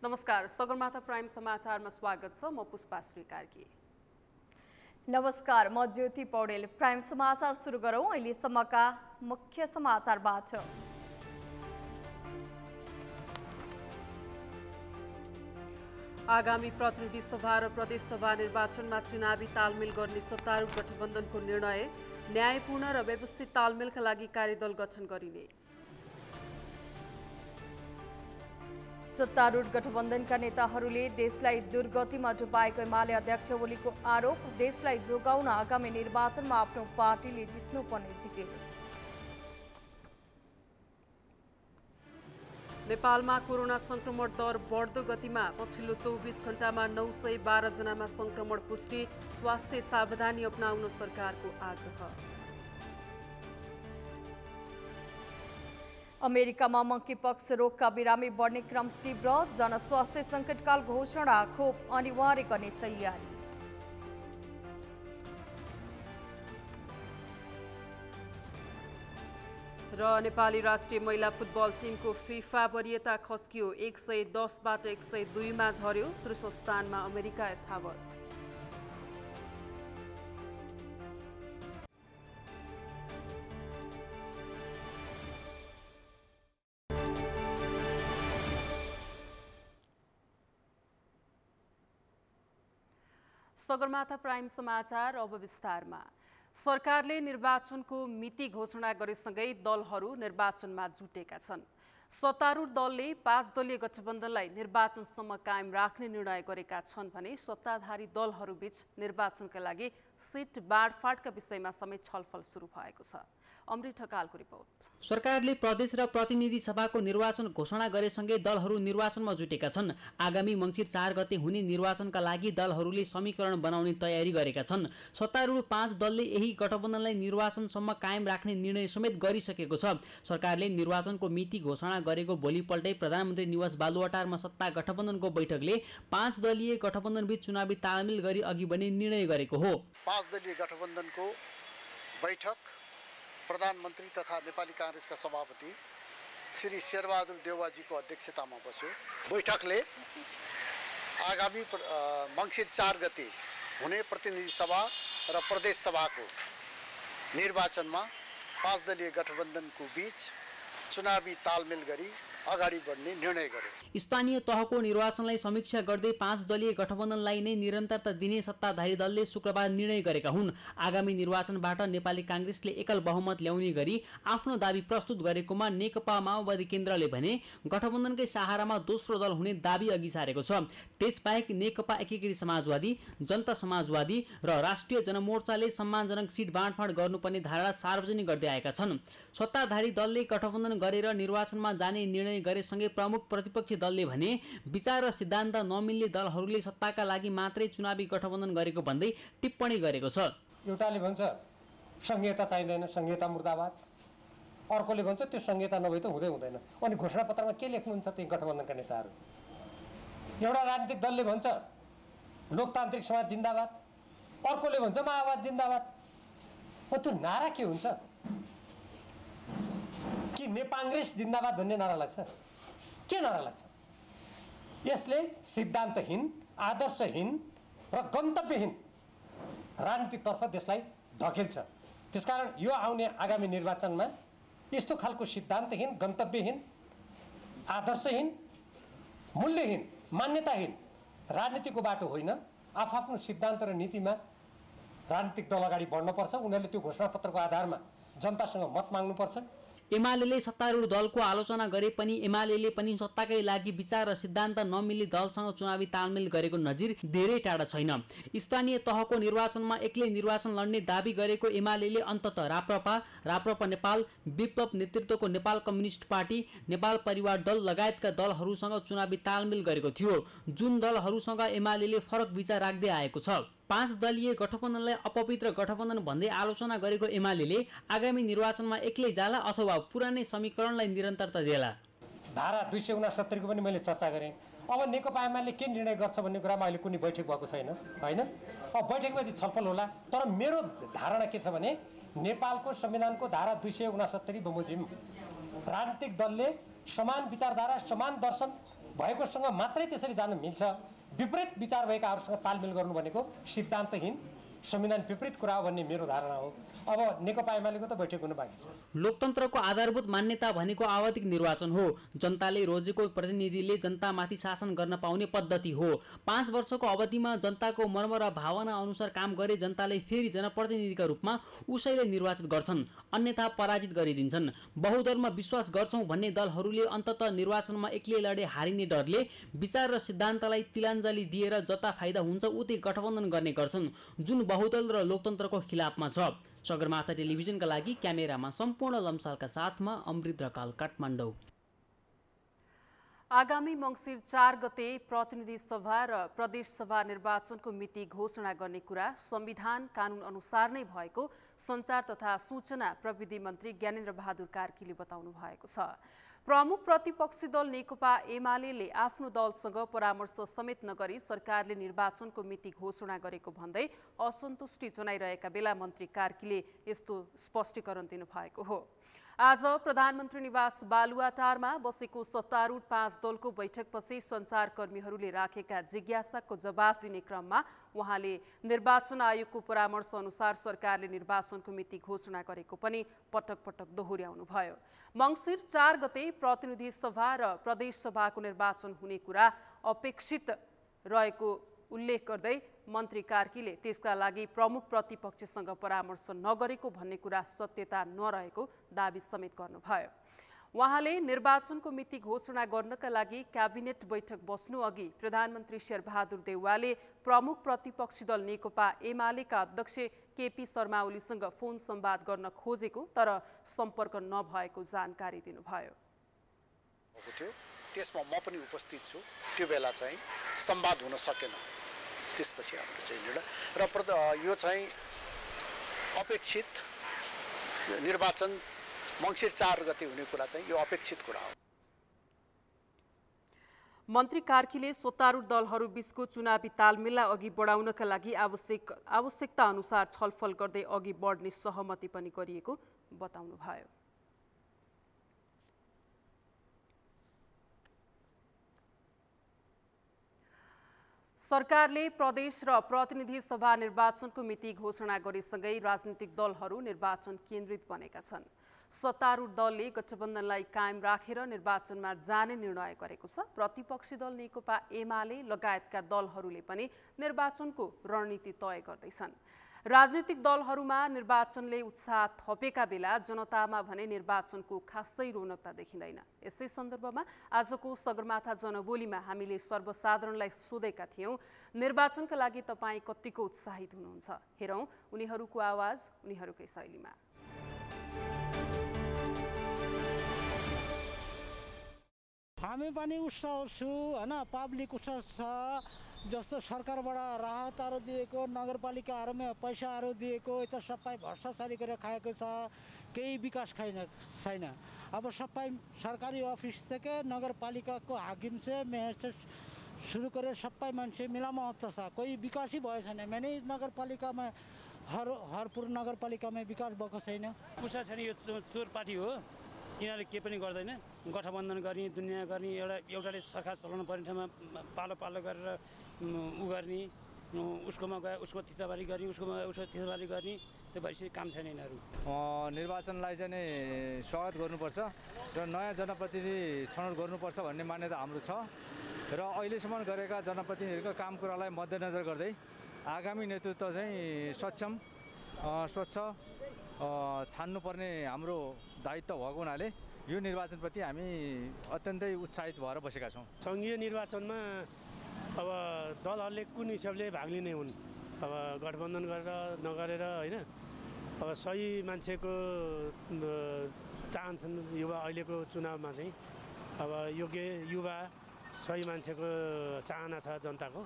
नमस्कार, सगरमाथा प्राइम समाचारमा स्वागत छ। म पुष्पा श्रीकार्की। नमस्कार, म ज्योति पौडेल। प्राइम समाचार सुरु गरौँ। अहिलेसम्मका मुख्य समाचारबाट। आगामी प्रतिनिधि सभा र प्रदेश सभा निर्वाचनमा चुनावी तालमेल गर्ने सत्तारूढ गठबन्धनको निर्णय। न्यायपूर्ण र व्यवस्थित तालमेलका लागि कार्यदल गठन गरिने। सत्तारूढ गठबन्धनका नेताहरूले देशलाई दुर्गतिमा डुबाएको एमाले अध्यक्ष ओलीको आरोप। देशलाई जोगाउन आगामी निर्वाचनमा आफ्नो पार्टीले जित्नुपर्ने जिकिर। नेपालमा कोरोना संक्रमण दर बढ्दो गतिमा। पछिल्लो 24 घण्टामा 912 जनामा संक्रमण पुष्टि। स्वास्थ्य सावधानी अपनाउन सरकारको आग्रह। अमेरिकामा मंकीपक्स रोगका बिरामी बढ्ने क्रम तीव्र। जनस्वास्थ्य सङ्कटकाल घोषणा। खोप अनिवार्य गर्ने तयारी। र नेपाली राष्ट्रिय महिला फुटबल टिमको फिफा वरियता खस्कियो। 110बाट 102 मा झर्यो। शीर्ष स्थानमा अमेरिका यथावत। सगरमाथा प्राइम समाचार अब विस्तारमा। सरकारले निर्वाचनको मिति घोषणा गरेसँगै दलहरू निर्वाचनमा जुटेका छन्। सत्तारूढ दलले 5 दलीय गठबन्धनलाई निर्वाचनसम्म कायम राख्ने निर्णय गरेका छन् भने सत्ताधारी दलहरूबीच निर्वाचनका लागि सिट बाँडफाँडका विषयमा समेत छलफल सुरु भएको छ। अमृत ठकालको रिपोर्ट। सरकारले प्रदेश र प्रतिनिधि सभाको निर्वाचन घोषणा गरेसँगै दलहरू निर्वाचनमा जुटेका छन्। आगामी मङ्सिर 4 गते हुने निर्वाचनका लागि दलहरूले समीकरण बनाउने तयारी गरेका छन्। सत्तारूढ 5 दलले यही गठबन्धनलाई निर्वाचनसम्म कायम राख्ने निर्णय समेत गरिसकेको छ। सरकारले निर्वाचनको मिति घोषणा गरेको भोलिपल्टै प्रधानमन्त्री निवास बालुवाटारमा सत्ता गठबन्धनको बैठकले 5 दलीय गठबन्धनबीच चुनावी तालमेल गरी अघि बढ्ने निर्णय गरेको हो। 5 दलीय गठबन्धनको बैठक प्रधानमन्त्री तथा नेपाली काङ्ग्रेसका सभापति श्री शेरबहादुर देउवाजीको अध्यक्षतामा बस्यो। बैठकले आगामी मङ्सिर 4 गते हुने प्रतिनिधि सभा र प्रदेश सभाको निर्वाचनमा 5 दलीय गठबन्धनको बीच चुनावी तालमेल गरी अगाडि बढ्ने निर्णय गर्यो। स्थानीय तहको निर्वाचनलाई समीक्षा गर्दै 5 दलीय गठबन्धनलाई नै निरन्तरता दिने सत्ताधारी दलले शुक्रबार निर्णय गरेका हुन्। आगामी निर्वाचनबाट नेपाली काङ्ग्रेसले एकल बहुमत ल्याउने गरी आफ्नो दाबी प्रस्तुत गरेकोमा नेकपा माओवादी केन्द्रले भने गठबन्धनकै सहारामा दोस्रो दल हुने दाबी अघि सारेको छ। त्यसबाहेक नेकपा एकीकृत समाजवादी, जनता समाजवादी र राष्ट्रिय जनमोर्चाले सम्मानजनक सिट बाँडफाँड गर्नुपर्ने धारणा सार्वजनिक गर्दै आएका छन्। सत्ताधारी दलले गठबन्धन गरेर निर्वाचनमा जाने निर्णय गरेसँगै प्रमुख प्रतिपक्षी दलले भने विचार र सिद्धान्त नमिल्ने दलहरूले सत्ताका लागि मात्रै चुनावी गठबन्धन गरेको भन्दै टिप्पणी गरेको छ। एउटाले भन्छ संहिता चाहिँदैन, संहिता मुर्दाबाद। अर्कोले भन्छ त्यो संहिता नभए त हुँदैन। अनि घोषणापत्रमा के लेख्नुहुन्छ ती गठबन्धनका नेताहरू? एउटा राजनीतिक दलले भन्छ लोकतान्त्रिक समाज जिन्दाबाद, अर्कोले भन्छ माओवाद जिन्दाबाद। त्यो नारा के हुन्छ? कि नेपाङ्ग्रेस जिन्दाबाद भन्ने नारा लाग्छ? के नारा लाग्छ? यसले सिद्धान्तहीन, आदर्शहीन र गन्तव्यहीन राजनीतितर्फ देशलाई धकेल्छ। त्यसकारण यो आउने आगामी निर्वाचनमा यस्तो खालको सिद्धान्तहीन, गन्तव्यहीन, आदर्शहीन, मूल्यहीन, मान्यताहीन राजनीतिको बाटो होइन। आफ्नो सिद्धान्त र नीतिमा राजनीतिक दल अगाडि बढ्नुपर्छ। उनीहरूले त्यो घोषणापत्रको आधारमा जनतासँग मत माग्नुपर्छ। एमाले सत्तारूढ दलको आलोचना गरे पनि एमाले पनि सत्ताकै लागि विचार र सिद्धान्त नमिल्ने दलसँग चुनावी तालमेल गरेको नजिर धेरै टाढा छैन। स्थानीय तहको निर्वाचनमा एक्लै निर्वाचन लड्ने दाबी गरेको एमाले अन्ततः राप्रपा नेपाल, विप्लव नेतृत्वको नेपाल कम्युनिस्ट पार्टी, नेपाल परिवार दल लगायतका दलहरूसँग चुनावी तालमेल गरेको थियो। जुन दलहरूसँग एमाले फरक विचार राख्दै आएको छ। 5 दलीय गठबन्धनलाई अपवित्र गठबन्धन भन्दै आलोचना गरेको एमाले आगामी निर्वाचनमा एक्लै जाला अथवा पुरानै समीकरणलाई निरन्तरता देला। धारा 269 को पनि मैले चर्चा गरेँ। अब नेकपा एमाले के निर्णय गर्छ भन्ने कुरामा अहिले कुनै बैठक भएको छैन, होइन? अब बैठकमा चाहिँ छलफल होला। तर मेरो धारणा के छ भने नेपालको संविधानको धारा 269 बमोजिम राजनीतिक दलले समान विचारधारा, समान दर्शन भएकोसँग मात्रै त्यसरी जान मिल्छ। विपरीत विचार भएकाहरूसँग तालमेल गर्नु भनेको सिद्धान्तहीन संविधान विपरीत कुरा हो भन्ने मेरो धारणा हो। अब नेकपा एमालेको त बैठक हुनु बाँकी छ। लोकतन्त्रको आधारभूत मान्यता भनेको आवधिक निर्वाचन हो। जनताले रोजेको प्रतिनिधिले जनतामाथि शासन गर्न पाउने पद्धति हो। 5 वर्षको अवधिमा जनताको मर्म र भावना अनुसार काम गरे जनताले फेरि जनप्रतिनिधिका रूपमा उसैलाई निर्वाचित गर्छन्, अन्यथा पराजित गरिदिन्छन्। बहुदलमा विश्वास गर्छौं भन्ने दलहरूले अन्ततः निर्वाचनमा एक्लै लडे हारिने डरले विचार र सिद्धान्तलाई तिलाञ्जली दिएर जता फाइदा हुन्छ उतै गठबन्धन गर्ने गर्छन्, जुन बहुदल र लोकतन्त्रको खिलाफमा छ। सगरमाथा टेलिभिजनका लागि क्यामेरामा सम्पूर्ण लम्सालका साथमा अमृत रकाल, काठमाडौँ। आगामी मङ्सिर 4 गते प्रतिनिधि सभा र प्रदेश सभा निर्वाचनको मिति घोषणा गर्ने कुरा संविधान कानून अनुसार नै भएको सञ्चार तथा सूचना प्रविधि मन्त्री ज्ञानेन्द्र बहादुर कार्कीले बताउनु भएको छ। प्रमुख प्रतिपक्षी दल नेकपा एमाले आफ्नो दलसँग परामर्श समेत नगरी सरकारले निर्वाचनको मिति घोषणा गरेको भन्दै असन्तुष्टि जनाइरहेका बेला मन्त्री कार्कीले यस्तो स्पष्टीकरण दिनुभएको हो। आज प्रधानमन्त्री निवास बालुवाटारमा बसेको सत्तारूढ 5 दलको बैठकपछि सञ्चारकर्मीहरूले राखेका जिज्ञासाको जवाफ दिने क्रममा उहाँले निर्वाचन आयोगको परामर्श अनुसार सरकारले निर्वाचनको मिति घोषणा गरेको पनि पटक पटक दोहोर्याउनुभयो। मङ्सिर 4 गते प्रतिनिधि सभा र प्रदेश सभाको निर्वाचन हुने कुरा अपेक्षित रहेको उल्लेख गर्दै मन्त्री कार्कीले त्यसका लागि प्रमुख प्रतिपक्षसँग परामर्श नगरेको भन्ने कुरा सत्यता नरहेको दाबी समेत गर्नुभयो। उहाँले निर्वाचनको मिति घोषणा गर्नका लागि क्याबिनेट बैठक बस्नु अघि प्रधानमन्त्री शेरबहादुर देउवाले प्रमुख प्रतिपक्षी दल नेकपा एमालेका अध्यक्ष केपी शर्मा ओलीसँग फोन संवाद गर्न खोजेको तर सम्पर्क नभएको जानकारी दिनुभयो। त्यसमा म पनि उपस्थित छु, त्यो बेला चाहिँ संवाद हुन सकेन। त्यसपछि हाम्रो चाहिँ निर्णय र यो चाहिँ अपेक्षित निर्वाचन मङ्सिर 4 गते हुने कुरा चाहिँ यो अपेक्षित कुरा हो। मन्त्री कार्कीले सत्तारूढ दलहरू बीचको चुनावी तालमेललाई अघि बढाउनका लागि आवश्यकता अनुसार छलफल गर्दै अघि बढ्ने सहमति पनि गरिएको बताउनुभयो। सरकारले प्रदेश र प्रतिनिधि सभा निर्वाचनको मिति घोषणा गरेसँगै राजनीतिक दलहरू निर्वाचन केन्द्रित बनेका छन्। सत्तारूढ दलले गठबन्धनलाई कायम राखेर निर्वाचनमा जाने निर्णय गरेको छ। प्रतिपक्षी दल नेकपा एमाले लगायतका दलहरूले पनि निर्वाचनको रणनीति तय गर्दैछन्। राजनीतिक दलहरूमा निर्वाचनले उत्साह थपेका बेला जनतामा भने निर्वाचनको खासै रौनकता देखिँदैन। यसै सन्दर्भमा आजको सगरमाथा जनबोलीमा हामीले सर्वसाधारणलाई सोधेका थियौं, निर्वाचनका लागि तपाईँ कतिको उत्साहित हुनुहुन्छ? हेरौं उनीहरूको आवाज उनीहरूकै शैलीमा। हामी पनि उत्साह छु हैन, पब्लिक उत्साह छ। जस्तो सरकारबाट राहतहरू दिएको, नगरपालिकाहरूमा पैसाहरू दिएको, यता सबै भ्रष्टाचारी गरेर खाएको छ, केही विकास छैन। अब सबै सरकारी अफिसदेखि नगरपालिकाको हाकिम से मेयर से सुरु गरेर सबै मान्छे मिलामत छ, कोही विकासै भएको छैन। मेनै नगरपालिकामा हरपुर नगरपालिकामा विकास भएको छैन। पुसा छैन, यो चोर पार्टी हो, यिनीहरूले के पनि गर्दैन। गठबन्धन गर्ने, दुनियाँ गर्ने, एउटाले सरकार चलाउनु पर्ने ठाउँमा पालो पालो गरेर उ गर्ने, उसकोमा गए उसको थिताबारी गर्ने, उसकोमा उसको थिताबारी गर्ने, त्यो भएपछि काम छैन यिनीहरू। निर्वाचनलाई चाहिँ नै स्वागत गर्नुपर्छ र नयाँ जनप्रतिनिधि छनौट गर्नुपर्छ भन्ने मान्यता हाम्रो छ र अहिलेसम्म गरेका जनप्रतिनिधिहरूको काम कुरालाई मध्यनजर गर्दै आगामी नेतृत्व चाहिँ सक्षम, स्वच्छ छान्नुपर्ने हाम्रो दायित्व भएको हुनाले यो निर्वाचनप्रति हामी अत्यन्तै उत्साहित भएर बसेका छौँ। सङ्घीय निर्वाचनमा अब दलहरूले कुन हिसाबले भाग लिने हुन्, अब गठबन्धन गरेर नगरेर होइन, अब सही मान्छेको चाहन्छन् युवा। अहिलेको चुनावमा चाहिँ अब योग्य युवा सही मान्छेको चाहना छ जनताको।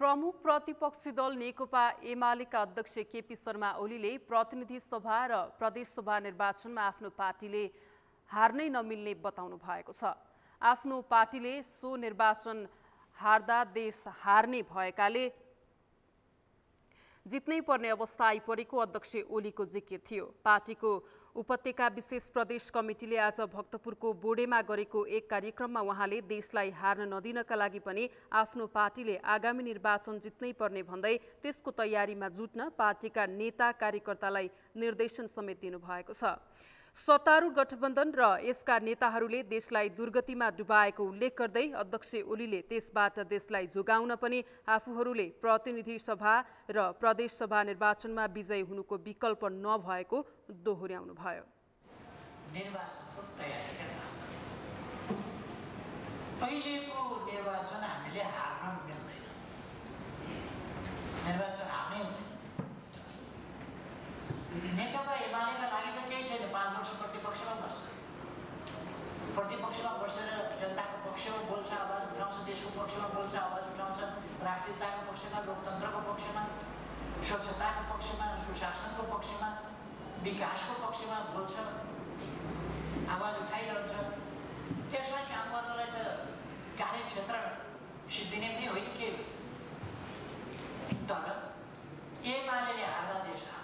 प्रमुख प्रतिपक्षी दल नेकपा एमालेका अध्यक्ष केपी शर्मा ओलीले प्रतिनिधि सभा र प्रदेश सभा निर्वाचनमा आफ्नो पार्टीले हार्नै नमिल्ने बताउनु भएको छ। आफ्नो पार्टीले सो निर्वाचन हार्दा देश हार्ने भएकाले जित्नै पर्ने अवस्था आइपरेको अध्यक्ष ओलीको जिकिर थियो। पार्टीको उपत्यका विशेष प्रदेश कमिटीले आज भक्तपुरको बोडेमा गरेको एक कार्यक्रममा उहाँले देशलाई हार्न नदिनका लागि पनि आफ्नो पार्टीले आगामी निर्वाचन जित्नै पर्ने भन्दै त्यसको तयारीमा जुट्न पार्टीका नेता कार्यकर्तालाई निर्देशन समेत दिनुभएको छ। सत्तारूढ गठबन्धन र यसका नेताहरूले देशलाई दुर्गतिमा डुबाएको उल्लेख गर्दै अध्यक्ष ओलीले त्यसबाट देशलाई जोगाउन पनि आफूहरूले प्रतिनिधि सभा र प्रदेश सभा निर्वाचनमा विजयी हुनुको विकल्प नभएको दोहोर्याउनुभयो। पहिलेको निर्वाचन हामीले हार्न मिल्दैन, निर्वाचन हार्नै हुँदैन। नेकपा एमालेका लागि त केही छैन, 5 वर्ष प्रतिपक्षमा बस्छ, प्रतिपक्षमा बसेर जनताको पक्षमा बोल्छ, आवाज उठाउँछ, देशको पक्षमा बोल्छ, आवाज उठाउँछ, राष्ट्रियताको पक्षमा, लोकतन्त्रको पक्षमा, स्वच्छताको पक्षमा, सुशासनको पक्षमा, विकासको पक्षमा बोल्छ, आवाज उठाइरहन्छ। त्यसलाई काम गर्नलाई त कार्यक्षेत्र सिद्धिने पनि होइन के। तर एमालेले हार्दा देश हार्छ।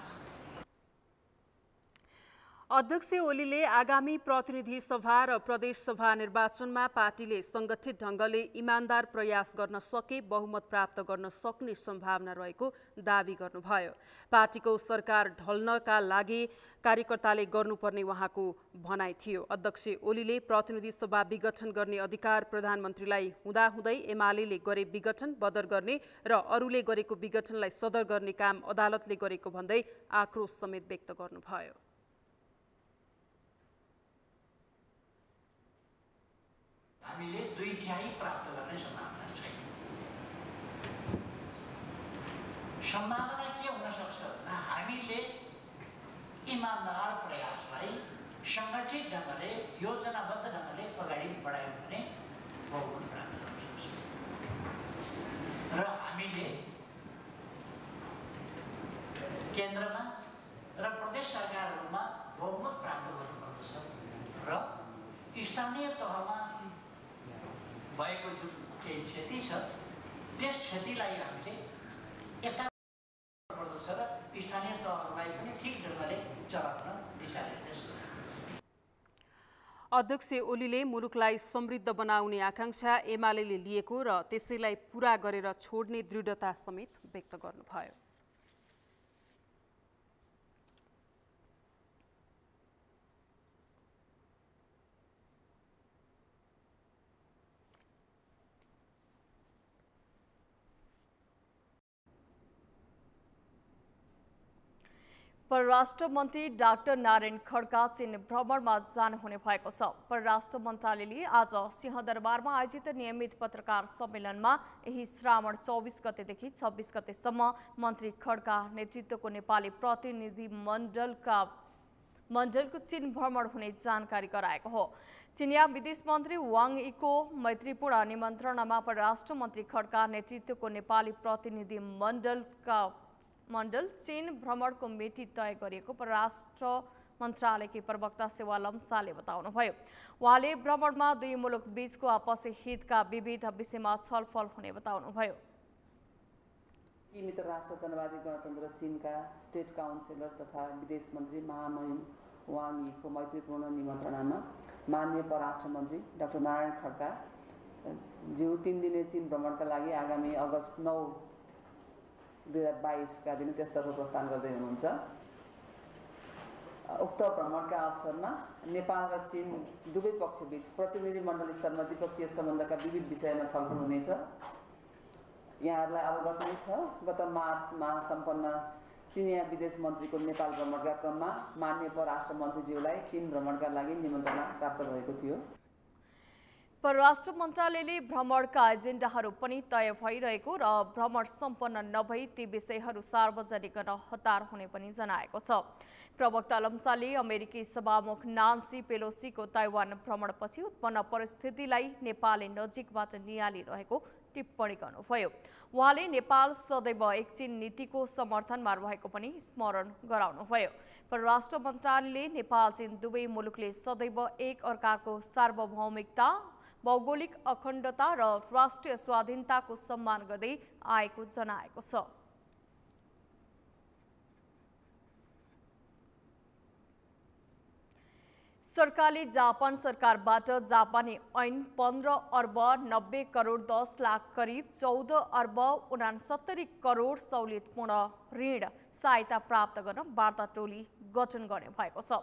अध्यक्ष ओलीले आगामी प्रतिनिधि सभा र प्रदेश सभा निर्वाचनमा पार्टीले संगठित ढंगले इमानदार प्रयास गर्न सके बहुमत प्राप्त गर्न सक्ने सम्भावना रहेको दावी गर्नुभयो। पार्टीको सरकार ढल्नका लागि कार्यकर्ताले गर्नुपर्ने उहाँको भनाइ थियो। अध्यक्ष ओलीले प्रतिनिधि सभा विघटन गर्ने अधिकार प्रधानमन्त्रीलाई हुँदाहुँदै एमालेले गरे विघटन बदर गर्ने र अरूले गरेको विघटनलाई सदर गर्ने काम अदालतले गरेको भन्दै आक्रोश समेत व्यक्त गर्नुभयो। हामीले 2/3 प्राप्त गर्ने सम्भावना छैन। सम्भावना के हुन सक्छ भन्दा हामीले इमानदार प्रयासलाई संगठित ढंगले योजनाबद्ध ढंगले अगाडि बढायौं भने बहुमत प्राप्त गर्न सक्छौं। र हामीले केन्द्रमा र प्रदेश सरकारहरूमा बहुमत प्राप्त गर्नुपर्दछ र स्थानीय तहमा भएको जुन केही क्षति छ त्यस क्षतिलाई हामीले यता पर्दछ र स्थानीय तहहरूलाई पनि ठिक ढङ्गले चलाउन दिशा निर्देश गर्छ। अध्यक्ष ओलीले मुलुकलाई समृद्ध बनाउने आकांक्षा एमालेले लिएको र त्यसैलाई पूरा गरेर छोड्ने दृढता समेत व्यक्त गर्नुभयो। परराष्ट्र मन्त्री डाक्टर नारायण खड्का चीन भ्रमणमा जानुहुने भएको छ। परराष्ट्र मन्त्रालयले आज सिंहदरबारमा आयोजित नियमित पत्रकार सम्मेलनमा यही श्रावण 24 गतेदेखि 26 गतेसम्म मन्त्री खड्का नेतृत्वको नेपाली प्रतिनिधि मण्डलको चीन भ्रमण हुने जानकारी गराएको हो। चिनिया विदेश मन्त्री वाङ यीको मैत्रीपूर्ण निमन्त्रणामा परराष्ट्र मन्त्री खड्का नेतृत्वको नेपाली प्रतिनिधि मण्डल चीन भ्रमणको मिति तय गरिएको परराष्ट्र मन्त्रालयकी प्रवक्ता सेवा लम्साले बताउनुभयो। उहाँले भ्रमणमा दुई मुलुक बीचको आपसी हितका विविध विषयमा छलफल हुने बताउनुभयो। मित्र राष्ट्र जनवादी गणतन्त्र चीनका स्टेट काउन्सिलर तथा विदेश मन्त्री महामहिम वाङ यीको मैत्रीपूर्ण निमन्त्रणामा माननीय परराष्ट्र मन्त्री डाक्टर नारायण खड्का ज्यू 3 दिने चीन भ्रमणका लागि आगामी अगस्त 9, 2022 का दिन त्यसतर्फ प्रस्थान गर्दै हुनुहुन्छ। उक्त भ्रमणका अवसरमा नेपाल र चीन दुवै पक्षबीच प्रतिनिधि मण्डल स्तरमा द्विपक्षीय सम्बन्धका विविध विषयमा छलफल हुनेछ। यहाँहरूलाई अवगत नै छ, गत मार्चमा सम्पन्न चिनिया विदेश मन्त्रीको नेपाल भ्रमणका क्रममा माननीय परराष्ट्र मन्त्रीज्यूलाई चीन भ्रमणका लागि निमन्त्रणा प्राप्त भएको थियो। परराष्ट्र मन्त्रालयले भ्रमणका एजेन्डाहरू पनि तय भइरहेको र भ्रमण सम्पन्न नभई ती विषयहरू सार्वजनिक गर्न हतार हुने पनि जनाएको छ। प्रवक्ता लम्साले अमेरिकी सभामुख नान्सी पेलोसीको ताइवान भ्रमणपछि उत्पन्न परिस्थितिलाई नेपालले नजिकबाट निहालिरहेको टिप्पणी गर्नुभयो। उहाँले नेपाल सदैव एक चीन नीतिको समर्थनमा रहेको पनि स्मरण गराउनुभयो। परराष्ट्र मन्त्रालयले नेपाल चीन दुवै मुलुकले सदैव एक अर्काको सार्वभौमिकता, भौगोलिक अखण्डता र राष्ट्रिय स्वाधीनताको सम्मान गर्दै आएको जनाएको छ। सरकारले जापान सरकारबाट जापानी ऐन 15 अर्ब 90 करोड 10 लाख करिब 14 अर्ब 69 करोड सहुलियतपूर्ण ऋण सहायता प्राप्त गर्न वार्ता टोली गठन गर्ने भएको छ।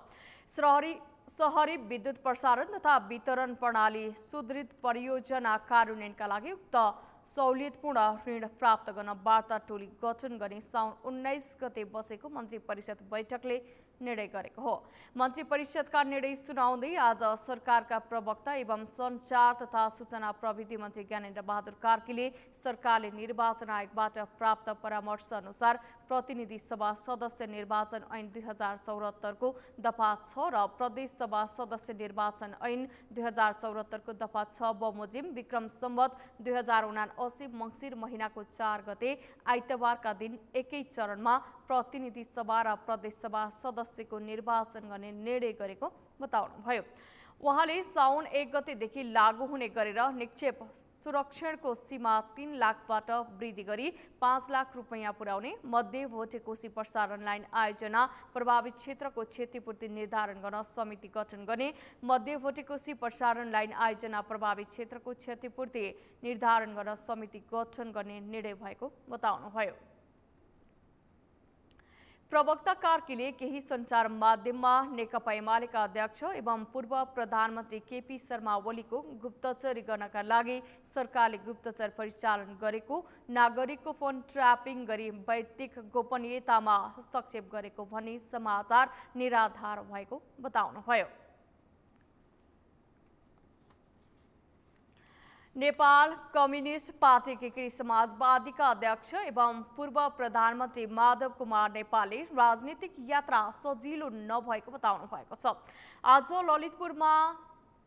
शहरी विद्युत प्रसारण तथा वितरण प्रणाली सुदृढ परियोजना कार्यान्वयनका लागि उक्त सहुलियतपूर्ण ऋण प्राप्त गर्न वार्ता टोली गठन गर्ने साउन 19 गते बसेको मन्त्री परिषद बैठकले निर्णय गरेको हो। मन्त्री परिषदका निर्णय सुनाउँदै आज सरकारका प्रवक्ता एवं सञ्चार तथा सूचना प्रविधि मन्त्री ज्ञानेन्द्र बहादुर कार्कीले सरकारले निर्वाचन आयोगबाट प्राप्त परामर्श अनुसार प्रतिनिधि सभा सदस्य निर्वाचन ऐन 2074 को दफा 6 र प्रदेश सभा सदस्य निर्वाचन ऐन 2074 को दफा 6 बमोजिम विक्रम सम्वत 2079 मङ्सिर महिनाको 4 गते आइतबारका दिन एकै चरणमा प्रतिनिधि सभा र प्रदेश सभा सदस्यको निर्वाचन गर्ने निर्णय गरेको बताउनुभयो। उहाँले साउन 1 गतेदेखि लागू हुने गरेर निक्षेप सुरक्षणको सीमा 3 लाखबाट वृद्धि गरी 5 लाख रुपैयाँ पुर्याउने, मध्य भोटेकोशी प्रसारण लाइन आयोजना प्रभावित क्षेत्रको क्षतिपूर्ति निर्धारण गर्न समिति गठन गर्ने, मध्य भोटेकोशी प्रसारण लाइन आयोजना प्रभावित क्षेत्रको क्षतिपूर्ति निर्धारण गर्न समिति गठन गर्ने निर्णय भएको बताउनुभयो। प्रवक्ता कार्कीले केही सञ्चार माध्यममा नेकपा एमालेका अध्यक्ष एवं पूर्व प्रधानमन्त्री केपी शर्मा ओलीको गुप्तचरी गर्नका लागि सरकारले गुप्तचर परिचालन गरेको, नागरिकको फोन ट्र्यापिङ गरी वैयक्तिक गोपनीयतामा हस्तक्षेप गरेको भन्ने समाचार निराधार भएको बताउनुभयो। नेपाल कम्युनिस्ट पार्टी एकीकृत समाजवादीका अध्यक्ष एवं पूर्व प्रधानमन्त्री माधव कुमार नेपालले राजनीतिक यात्रा सजिलो नभएको बताउनु भएको छ। आज ललितपुरमा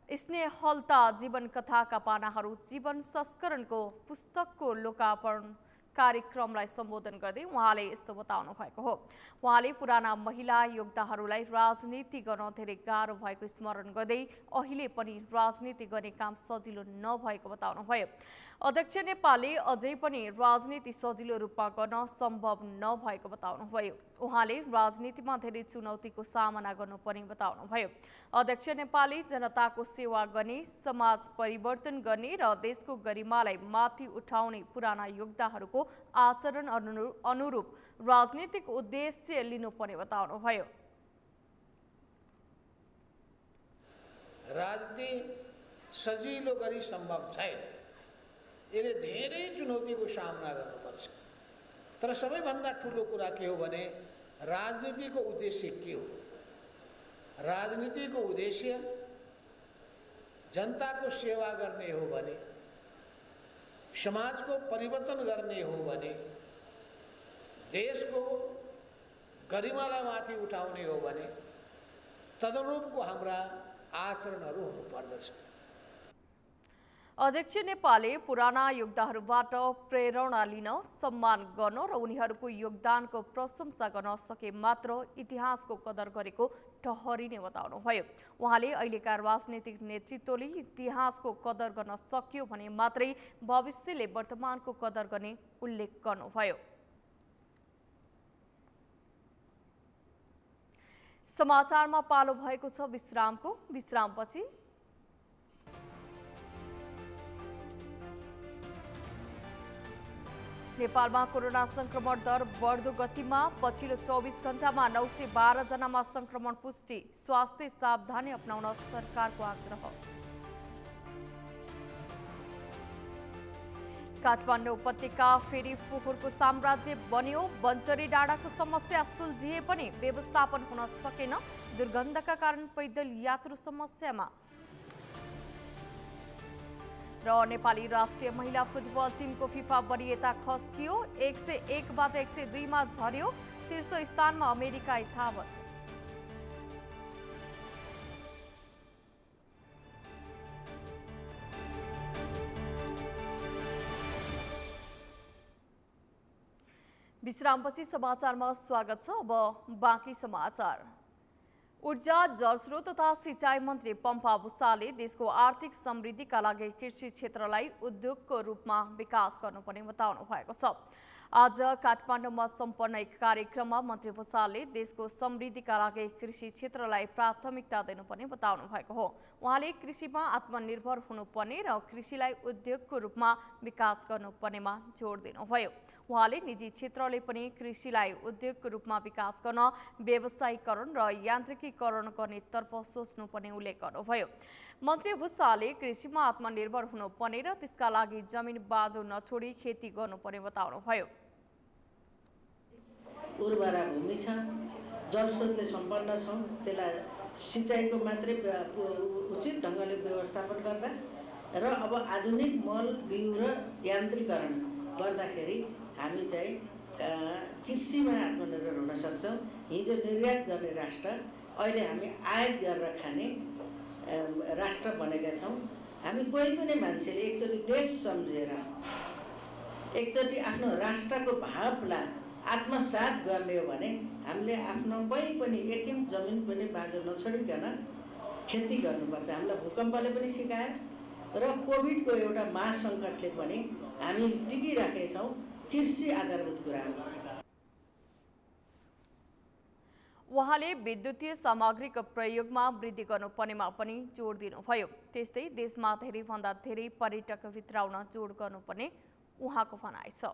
स्नेहलता जीवन कथाका पानाहरू जीवन संस्करणको पुस्तकको लोकार्पण कार्यक्रमलाई सम्बोधन गर्दै उहाँले यस्तो बताउनु भएको हो। उहाँले पुराना महिला योद्धाहरूलाई राजनीति गर्न धेरै गाह्रो भएको स्मरण गर्दै अहिले पनि राजनीति गर्ने काम सजिलो नभएको बताउनुभयो। अध्यक्ष नेपालले अझै पनि राजनीति सजिलो रूपमा गर्न सम्भव नभएको बताउनुभयो। उहाँले राजनीतिमा धेरै चुनौतीको सामना गर्नुपर्ने बताउनुभयो। अध्यक्ष नेपालले जनताको सेवा गर्ने, समाज परिवर्तन गर्ने र देशको गरिमालाई माथि उठाउने पुराना योद्धाहरूको आचरण अनुरूप राजनीतिक उद्देश्य लिनुपर्ने बताउनुभयो। राजनीति सजिलो गरी सम्भव छैन, यसले धेरै चुनौतीको सामना गर्नुपर्छ। तर सबैभन्दा ठुलो कुरा के हो भने राजनीतिको उद्देश्य के हो? राजनीतिको उद्देश्य जनताको सेवा गर्ने हो भने, समाजको परिवर्तन गर्ने हो भने, देशको गरिमालाई माथि उठाउने हो भने तदनुरूपको हाम्रा आचरणहरू हुनुपर्दछ। अध्यक्ष नेपालले पुराना योद्धाहरूबाट प्रेरणा लिन, सम्मान गर्न र उनीहरूको योगदानको प्रशंसा गर्न सके मात्र इतिहासको कदर गरेको ठहरिने बताउनुभयो। उहाँले अहिलेका राजनीतिक नेतृत्वले इतिहासको कदर गर्न सक्यो भने मात्रै भविष्यले वर्तमानको कदर गर्ने उल्लेख गर्नुभयो। समाचारमा पालो भएको छ विश्रामको। विश्रामपछि नेपालमा कोरोना संक्रमण दर बढ्दो गतिमा, पछिल्लो 24 घण्टामा 912 जनामा संक्रमण पुष्टि, स्वास्थ्य सावधानी अपनाउन सरकारको आग्रह। काठमाडौँ उपत्यका फेरि फोहोरको साम्राज्य बन्यो, बन्चरी डाँडाको समस्या सुल्झिए पनि व्यवस्थापन हुन सकेन, दुर्गन्धका कारण पैदल यात्रु समस्यामा। र नेपाली राष्ट्रिय महिला फुटबल टिमको फिफा वरियता खस्कियो, 101 बाट 102 मा झर्यो, शीर्ष स्थानमा अमेरिका यथावत। विश्रामपछि समाचारमा स्वागत छ। अब बाँकी समाचार। ऊर्जा, जलस्रोत तथा सिंचाई मन्त्री पम्पा भुसालले देशको आर्थिक समृद्धिका लागि कृषि क्षेत्रलाई उद्योगको रूपमा विकास गर्नुपर्ने बताउनु भएको छ। आज काठमाडौँमा सम्पन्न एक कार्यक्रममा मन्त्री भुसालले देशको समृद्धिका लागि कृषि क्षेत्रलाई प्राथमिकता दिनुपर्ने बताउनु भएको हो। उहाँले कृषिमा आत्मनिर्भर हुनुपर्ने र कृषिलाई उद्योगको रूपमा विकास गर्नुपर्नेमा जोड दिनुभयो। उहाँले निजी क्षेत्रले पनि कृषिलाई उद्योगको रूपमा विकास गर्न व्यवसायीकरण र यान्त्रिकीकरण गर्नेतर्फ सोच्नुपर्ने उल्लेख गर्नुभयो। मन्त्री भुसालले कृषिमा आत्मनिर्भर हुनुपर्ने र त्यसका लागि जमिन बाजो नछोडी खेती गर्नुपर्ने बताउनुभयो। उर्वरा भूमि छ, जलस्रोतले सम्पन्न छौँ, त्यसलाई सिँचाइको मात्रै उचित ढङ्गले व्यवस्थापन गर्दा र अब आधुनिक मल बिउ र यान्त्रिकरण गर्दाखेरि हामी चाहिँ कृषिमा आत्मनिर्भर हुन सक्छौँ। हिजो निर्यात गर्ने राष्ट्र अहिले हामी आयात गरेर खाने राष्ट्र बनेका छौँ। हामी कोही पनि मान्छेले एकचोटि देश सम्झेर एकचोटि आफ्नो राष्ट्रको भावलाई आत्मसात गर्ने हो भने हामीले आफ्नो कोही पनि एक इन्च जमिन पनि बाँझो नछोडिकन खेती गर्नुपर्छ। हामीलाई भूकम्पले पनि सिकायो र कोभिडको एउटा महासङ्कटले पनि हामी टिकिराखेका छौँ। कृषि आधारभूत कुरा हो। उहाँले विद्युतीय सामग्रीको प्रयोगमा वृद्धि गर्नुपर्नेमा पनि जोड दिनुभयो। त्यस्तै देशमा धेरैभन्दा धेरै पर्यटक भित्राउन जोड गर्नुपर्ने उहाँको भनाइ छ।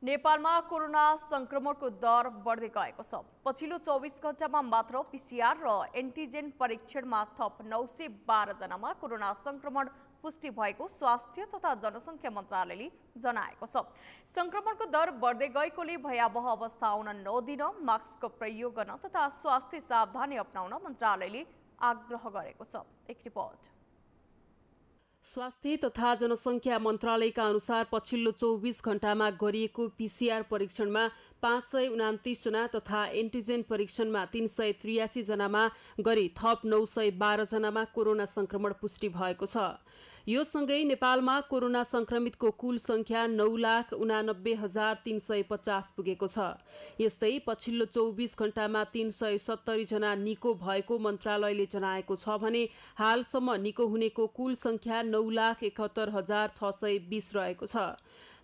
नेपालमा कोरोना संक्रमणको दर बढ्दै गएको छ। पछिल्लो 24 घण्टामा मात्र पीसीआर र एन्टिजेन परीक्षणमा थप 912 जनामा कोरोना संक्रमण पुष्टि भएको स्वास्थ्य तथा जनसङ्ख्या मन्त्रालयले जनाएको छ। संक्रमणको दर बढ्दै गएकोले भयावह अवस्था आउन नदिन मास्कको प्रयोग गर्न तथा स्वास्थ्य सावधानी अपनाउन मन्त्रालयले आग्रह गरेको छ। एक रिपोर्ट। स्वास्थ्य तथा जनसङ्ख्या मन्त्रालयका अनुसार पछिल्लो 24 घण्टामा गरिएको पीसीआर परीक्षणमा 529 जना तथा एन्टिजेन परीक्षणमा 383 जनामा गरी थप 912 जनामा कोरोना संक्रमण पुष्टि भएको छ। यो सँगै नेपालमा कोरोना संक्रमितको कुल संख्या 9,89,350 पुगेको छ। यस्तै पछिल्लो 24 घण्टामा 370 जना निको भएको मन्त्रालयले जनाएको छ भने हालसम्म निको हुनेको कुल संख्या 9,71,620 रहेको छ।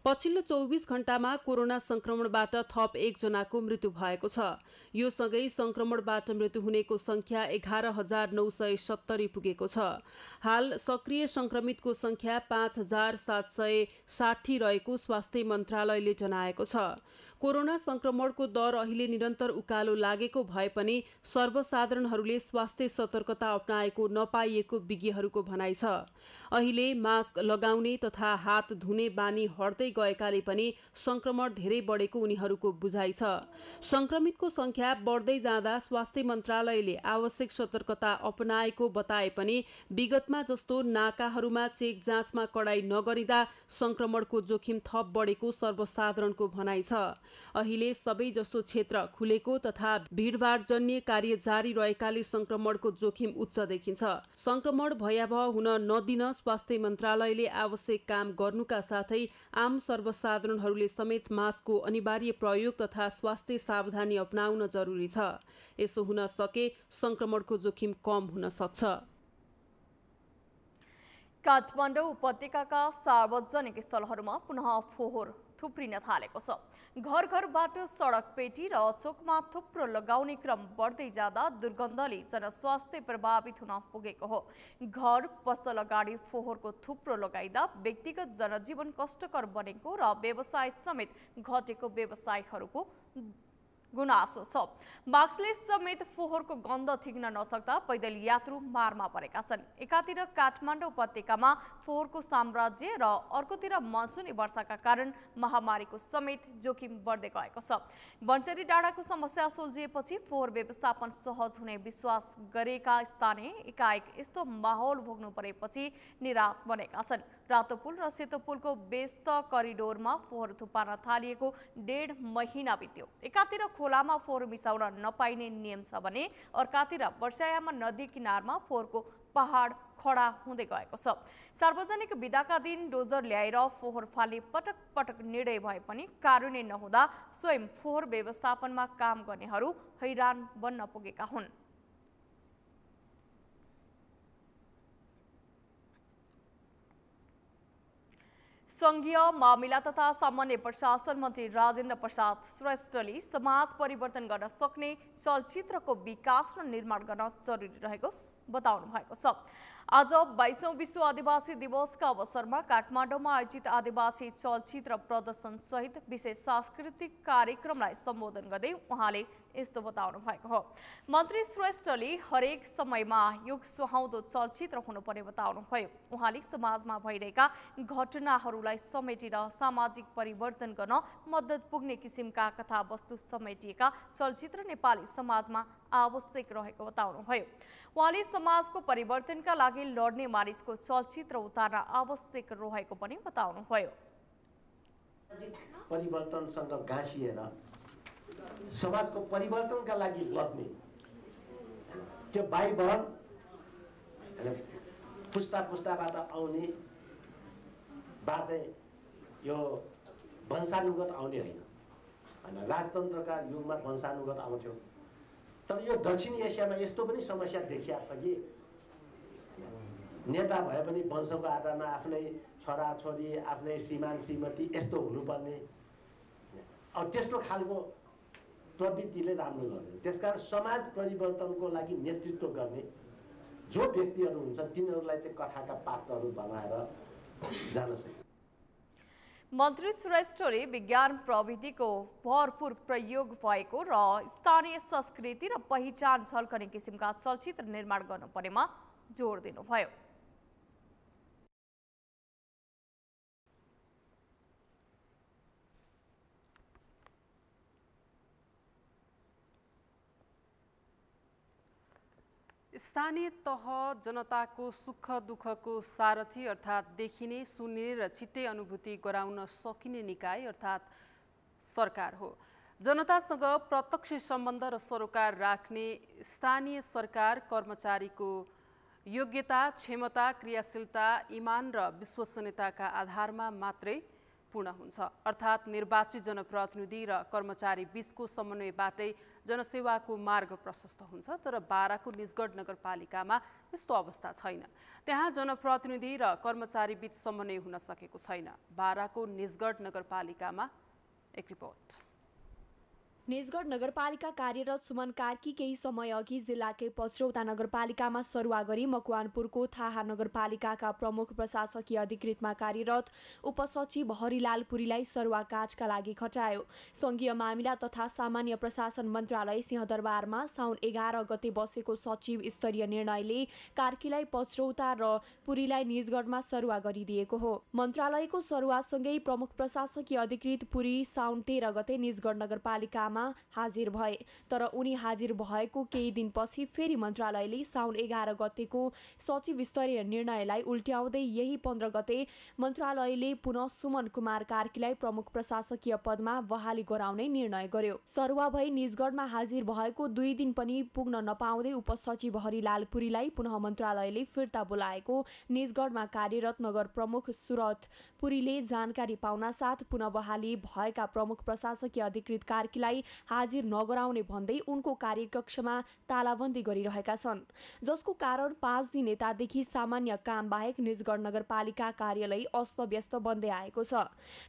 पछिल्लो 24 घण्टामा कोरोना संक्रमणबाट थप 1 जनाको मृत्यु भएको छ। यो सँगै संक्रमणबाट मृत्यु हुनेको संख्या 11,970 पुगेको छ। हाल सक्रिय संक्रमितको संख्या 5,760 रहेको स्वास्थ्य मन्त्रालयले जनाएको छ। कोरोना संक्रमणको दर अहिले निरन्तर उकालो लागेको भए पनि सर्वसाधारणहरूले स्वास्थ्य सतर्कता अपनाएको नपाइएको विज्ञहरूको भनाइ छ। अहिले मास्क लगाउने तथा हात धुने बानी हट्दै गएकाले पनि संक्रमण धेरै बढेको उनीहरूको बुझाइ छ। संक्रमितको संख्या बढ्दै जाँदा स्वास्थ्य मन्त्रालयले आवश्यक सतर्कता अपनाएको बताए पनि विगतमा जस्तो नाकाहरूमा चेक जाँचमा कडाई नगरिँदा संक्रमणको जोखिम थप बढेको सर्वसाधारणको भनाइ छ। अहिले सबैजसो क्षेत्र खुलेको तथा भीडभाड जन्य कार्य जारी रहेकाले संक्रमणको जोखिम उच्च देखिन्छ। संक्रमण भयावह हुन नदिन स्वास्थ्य मन्त्रालयले आवश्यक काम गर्नुका साथै आम सर्वसाधारणहरूले समेत मास्कको अनिवार्य प्रयोग तथा स्वास्थ्य सावधानी अपनाउन जरुरी छ। यसो हुन सके संक्रमणको जोखिम कम हुन सक्छ। काठमाडौँ उपत्यकाका सार्वजनिक स्थलहरूमा पुनः फोहोर थुप्रिन थालेको छ। घर घरबाट सडक पेटी र चोकमा थुप्रो लगाउने क्रम बढ्दै जाँदा दुर्गन्धले जनस्वास्थ्य प्रभावित हुन पुगेको हो। घर पसल अगाडि फोहोरको थुप्रो लगाइदा व्यक्तिगत जनजीवन कष्टकर बनेको र व्यवसाय समेत घटेको व्यवसायीहरूको गुनासो छ। मास्कले समेत फोहोरको गन्ध थिक्न नसक्दा पैदल यात्रु मारमा परेका छन्। एकातिर काठमाडौँ उपत्यकामा फोहोरको साम्राज्य र अर्कोतिर मनसुनी वर्षाका कारण महामारीको समेत जोखिम बढ्दै गएको छ। बनचरी डाँडाको समस्या सुल्झिएपछि फोहोर व्यवस्थापन सहज हुने विश्वास गरेका स्थानीय एकाएक यस्तो माहौल भोग्नु परेपछि निराश बनेका छन्। रातो पुल र सेतो पुलको व्यस्त करिडोरमा फोहोर थुपार्न थालिएको 1.5 महिना बित्यो। एकातिर खोलामा फोहोर मिसाउन नपाइने नियम छ भने अर्कातिर वर्षायाममा नदी किनारमा फोहोरको पहाड खडा हुँदै गएको छ। सार्वजनिक बिदाका दिन डोजर ल्याएर फोहोर फाल्ने पटक पटक निर्णय भए पनि कार्यान्वयन नहुँदा स्वयं फोहोर व्यवस्थापनमा काम गर्नेहरू हैरान बन्न पुगेका हुन्। संघीय मामिला तथा सामान्य प्रशासन मन्त्री राजेन्द्र प्रसाद श्रेष्ठले समाज परिवर्तन गर्न सक्ने चलचित्रको विकास र निर्माण गर्न जरुरी रहेको बताउनु भएको छ। आज 22औं विश्व आदिवासी दिवसका अवसरमा काठमाडौँमा आयोजित आदिवासी चलचित्र प्रदर्शन सहित विशेष सांस्कृतिक कार्यक्रमलाई सम्बोधन गर्दै उहाँले यस्तो बताउनु भएको हो। मन्त्री श्रेष्ठले हरेक समयमा युग सुहाउँदो चलचित्र हुनुपर्ने बताउनु भयो। उहाँले समाजमा भइरहेका घटनाहरूलाई समेटेर सामाजिक परिवर्तन गर्न मद्दत पुग्ने किसिमका कथावस्तु समेटिएका चलचित्र नेपाली समाजमा आवश्यक रहेको बताउनु भयो। उहाँले समाजको परिवर्तनका लागि लड्ने मानिसको चलचित्र उतार्न आवश्यक रहेको पनि बताउनु भयो। परिवर्तनसँग गाँसिएर समाजको परिवर्तनका लागि लड्ने त्यो भाइबहन पुस्ताबाट आउने बाजे यो वंशानुगत आउने होइन। राजतन्त्रका युगमा वंशानुगत आउँथ्यो, तर यो दक्षिण एसियामा यस्तो पनि समस्या देखिया छ कि नेता भए पनि वंशको आधारमा आफ्नै छोराछोरी आफ्नै श्रीमान श्रीमती यस्तो हुनुपर्ने, अब त्यस्तो खालको प्रवृत्तिले राम्रो गर्दैन। त्यसकारण समाज परिवर्तनको लागि नेतृत्व गर्ने जो व्यक्तिहरू हुन्छ तिनीहरूलाई चाहिँ कथाका पात्रहरू बनाएर जान सक्छ। मन्त्री श्रेष्ठले विज्ञान प्रविधिको भरपूर प्रयोग भएको र स्थानीय संस्कृति र पहिचान झल्कने किसिमका चलचित्र निर्माण गर्नुपर्नेमा जोड दिनुभयो। स्थानीय तह जनताको सुख दुःखको सारथी अर्थात् देखिने सुन्ने र छिट्टै अनुभूति गराउन सकिने निकाय अर्थात् सरकार हो। जनतासँग प्रत्यक्ष सम्बन्ध र सरोकार राख्ने स्थानीय सरकार कर्मचारीको योग्यता, क्षमता, क्रियाशीलता, इमान र विश्वसनीयताका आधारमा मात्रै पूर्ण हुन्छ। अर्थात् निर्वाचित जनप्रतिनिधि र कर्मचारी बीचको समन्वयबाटै जनसेवाको मार्ग प्रशस्त हुन्छ। तर बाराको निजगढ नगरपालिकामा यस्तो अवस्था छैन। त्यहाँ जनप्रतिनिधि र कर्मचारी बीच समन्वय हुन सकेको छैन। बाराको निजगढ नगरपालिकामा एक रिपोर्ट। निजगढ नगरपालिका कार्यरत सुमन कार्की केही समय अघि जिल्लाकै पचरौता नगरपालिकामा सरुवा गरी मकवानपुरको थाहा नगरपालिकाका प्रमुख प्रशासकीय अधिकृतमा कार्यरत उपसचिव हरिलाल पुरीलाई सरुवा काजका लागि खटायो। संघीय मामिला तथा सामान्य प्रशासन मन्त्रालय सिंहदरबारमा साउन 11 गते बसेको सचिव स्तरीय निर्णयले कार्कीलाई पचरौता र पुरीलाई निजगढमा सरुवा गरिदिएको हो। मन्त्रालयको सरुवासँगै प्रमुख प्रशासकीय अधिकृत पुरी साउन 13 गते निजगढ नगरपालिकामा हाजिर भए। तर उनी हाजिर भएको केही दिनपछि फेरि मन्त्रालयले साउन 11 गतेको सचिव स्तरीय निर्णयलाई उल्ट्याउँदै यही 15 गते मन्त्रालयले पुनः सुमन कुमार कार्कीलाई प्रमुख प्रशासकीय पदमा बहाली गराउने निर्णय गर्यो। सरुवा भई निजगढमा हाजिर भएको 2 दिन पनि पुग्न नपाउँदै उपसचिव हरिलाल पुरीलाई पुनः मन्त्रालयले फिर्ता बोलाएको निजगढमा कार्यरत नगर प्रमुख सुरत पुरीले जानकारी पाउन साथ पुनः बहाली भएका प्रमुख प्रशासकीय अधिकृत कार्कीलाई हाजिर नगराउने भन्दै उनको कार्यकक्षमा तालाबन्दी गरिरहेका छन्, जसको कारण 5 दिन यतादेखि सामान्य काम बाहेक निजगढ नगरपालिका कार्यालय अस्तव्यस्त बन्दै आएको छ।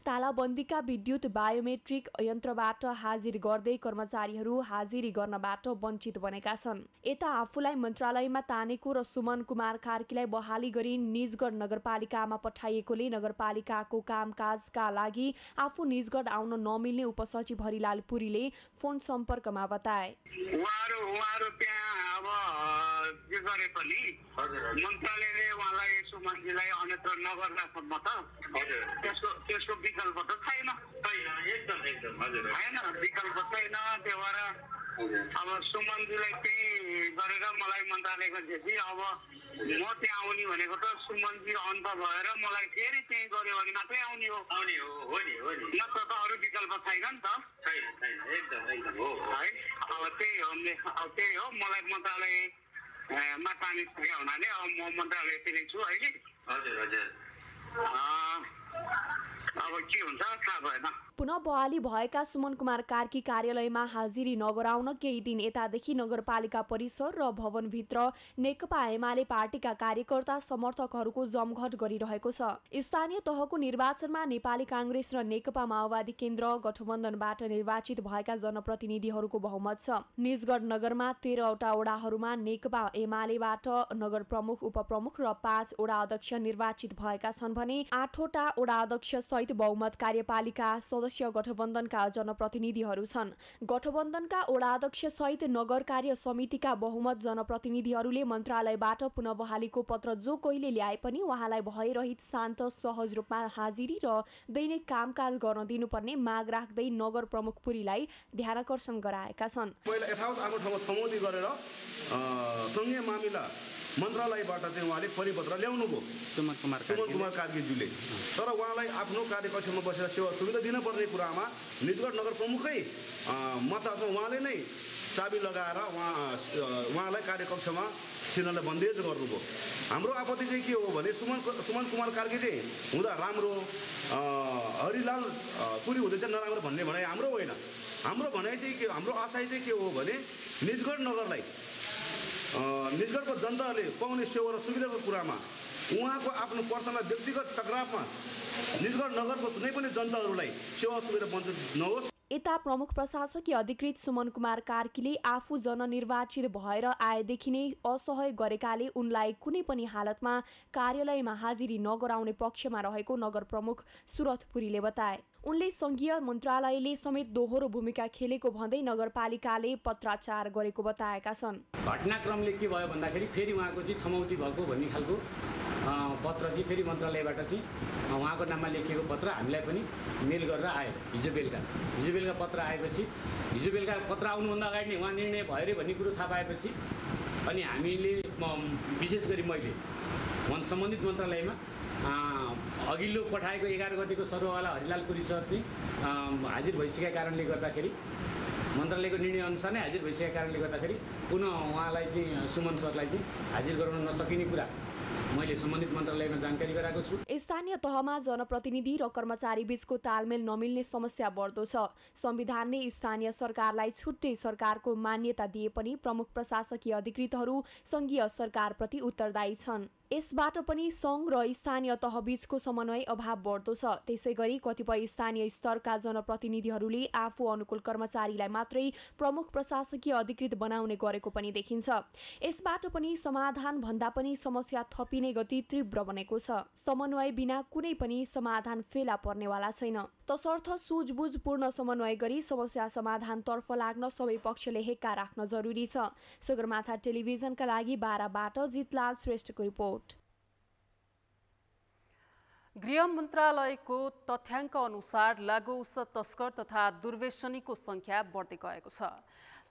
तालाबन्दीका विद्युत बायोमेट्रिक यन्त्रबाट हाजिर गर्दै कर्मचारीहरू हाजिरी गर्नबाट वञ्चित बनेका छन्। यता आफूलाई मन्त्रालयमा तानेको र सुमन कुमार कार्कीलाई बहाली गरी निजगढ नगरपालिकामा पठाइएकोले नगरपालिकाको कामकाजका लागि आफू निजगढ आउन नमिल्ने उपसचिव हरिलाल पुरीले फोन सम्पर्कमा बताए। उहाँहरू त्यहाँ अब के गरे पनि मन्त्रालयले उहाँलाई सुमनजीलाई अन्यत्र नगर्दासम्म त त्यसको विकल्प त छैन। होइन विकल्प छैन। त्यो भएर अब सुमनजीलाई त्यही गरेर मलाई मन्त्रालयको जेसी अब म त्यहाँ आउने भनेको त सुमनजी अन्त भएर मलाई फेरि त्यही गऱ्यो भने मात्रै आउने हो नत्र त अरू विकल्प छैन नि त। एकदम हो है। अब त्यही हो मलाई मन्त्रालयमा तानिसके हुनाले अब म मन्त्रालयतिर छु अहिले। हजुर अब के हुन्छ थाहा भएन। पुनः बहाली भएका सुमन कुमार कार्की कार्यालयमा हाजिरी नगराउन केही दिन यतादेखि नगरपालिका परिसर र भवनभित्र नेकपा एमाले पार्टीका कार्यकर्ता समर्थकहरूको जमघट गरिरहेको छ। स्थानीय तहको निर्वाचनमा नेपाली कांग्रेस र नेकपा माओवादी केन्द्र गठबन्धनबाट निर्वाचित भएका जनप्रतिनिधिहरूको बहुमत छ। निजगढ नगरमा 13वटा वडाहरूमा नेकपा एमालेबाट नगर प्रमुख, उपप्रमुख र 5 वडा अध्यक्ष निर्वाचित भएका छन् भने 8वटा वडा अध्यक्ष सहित बहुमत कार्यपालिका सदस्य गठबन्धनका जनप्रतिनिधिहरू छन्। गठबन्धनका वडा अध्यक्ष सहित नगर कार्य समितिका बहुमत जनप्रतिनिधिहरूले मन्त्रालयबाट पुनः बहालीको पत्र जो कहिले ल्याए पनि उहाँलाई भयरहित शान्त सहज रूपमा हाजिरी र दैनिक कामकाज गर्न दिनुपर्ने माग राख्दै नगर प्रमुख पुरीलाई ध्यानाकर्षण गराएका छन्। पहिला यथावत आफ्नो ठाउँमा छनौटी गरेर संघीय मामिला मन्त्रालयबाट चाहिँ उहाँले परिपत्र ल्याउनुभयो सुमन कुमार कार्कीज्यूले। तर उहाँलाई आफ्नो कार्यकक्षमा बसेर सेवा सुविधा दिनुपर्ने कुरामा निजगढ नगर प्रमुखै मतमा उहाँले नै चाबी लगाएर उहाँलाई कार्यकक्षमा छिर्नलाई बन्देज गर्नुभयो। हाम्रो आपत्ति चाहिँ के हो भने सुमन कुमार कार्की चाहिँ हुँदा राम्रो, हरिलाल पुरी हुँदै चाहिँ नराम्रो भन्ने भनाइ हाम्रो होइन। हाम्रो भनाइ चाहिँ के, हाम्रो आशय चाहिँ के हो भने निजगढ नगरलाई निजगढको जनताले पाउने सेवा र सुविधाको कुरामा उहाँको आफ्नो पर्सनल व्यक्तिगत टकरावमा निजगढ नगरको कुनै पनि जनताहरूलाई सेवा सुविधा वञ्चित नहोस्। यता प्रमुख प्रशासकीय अधिकृत सुमन कुमार कार्कीले आफू जननिर्वाचित भएर आएदेखि नै असहयोग गरेकाले उनलाई कुनै पनि हालतमा कार्यालयमा हाजिरी नगराउने पक्षमा रहेको नगर प्रमुख सुरथ पुरीले बताए। उनले संघीय मन्त्रालयले समेत दोहोरो भूमिका खेलेको भन्दै नगरपालिकाले पत्राचार गरेको बताएका छन्। घटनाक्रमले के भयो भन्दाखेरि फेरि उहाँको चाहिँ छमौटी भएको भन्ने खालको पत्र चाहिँ फेरि मन्त्रालयबाट चाहिँ उहाँको नाममा लेखिएको पत्र हामीलाई पनि मेल गरेर आयो हिजो बेलुका पत्र आएपछि, हिजो बेलुका पत्र आउनुभन्दा अगाडि नै उहाँ निर्णय भयो अरे भन्ने कुरो थाहा पाएपछि अनि हामीले विशेष गरी मैले सम्बन्धित मन्त्रालयमा अघिल्लो पठाएको 11 गतिको सरुवाला हरिलाल पुरी सर चाहिँ हाजिर भइसकेका कारणले गर्दाखेरि मन्त्रालयको निर्णय अनुसार नै हाजिर भइसकेका कारणले गर्दाखेरि पुनः उहाँलाई चाहिँ सुमन सरलाई चाहिँ हाजिर गराउन नसकिने कुरा मैले सम्बन्धित मन्त्रालयमा जानकारी गराएको छु। स्थानीय तहमा जनप्रतिनिधि र कर्मचारी बीचको तालमेल नमिल्ने समस्या बढ्दो छ। संविधानले स्थानीय सरकारलाई छुट्टै सरकारको मान्यता दिए पनि प्रमुख प्रशासकीय अधिकृतहरू संघीय सरकारप्रति उत्तरदायी छन्। यसबाट पनि सङ्घ र स्थानीय तहबीचको समन्वय अभाव बढ्दो छ। त्यसैगरी कतिपय स्थानीय स्तरका जनप्रतिनिधिहरूले आफू अनुकूल कर्मचारीलाई मात्रै प्रमुख प्रशासकीय अधिकृत बनाउने गरेको पनि देखिन्छ। यसबाट पनि समाधान भन्दा पनि समस्या थपिने गति तीव्र बनेको छ। समन्वय बिना कुनै पनि समाधान फेला पर्नेवाला छैन। तसर्थ सुझबुझपूर्ण समन्वय गरी समस्या समाधानतर्फ लाग्न सबै पक्षले हेक्का राख्न जरुरी छ। सगरमाथा टेलिभिजनका लागि बाराबाट जितलाल श्रेष्ठको रिपोर्ट। गृह मन्त्रालयको तथ्याङ्क अनुसार लागु औषध तस्कर तथा दुर्व्यसनीको संख्या बढ्दै गएको छ।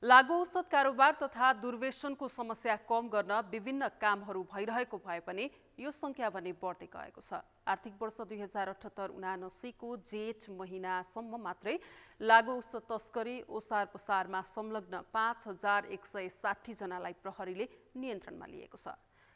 लागु औषध कारोबार तथा दुर्व्यसनको समस्या कम गर्न विभिन्न कामहरू भइरहेको भए पनि यो संख्या भने बढ्दै गएको छ। आर्थिक वर्ष 2078-79 को जेठ महिनासम्म मात्रै लागु औषध तस्करी ओसार पसारमा संलग्न 5160 जनालाई प्रहरीले नियन्त्रणमा लिएको छ।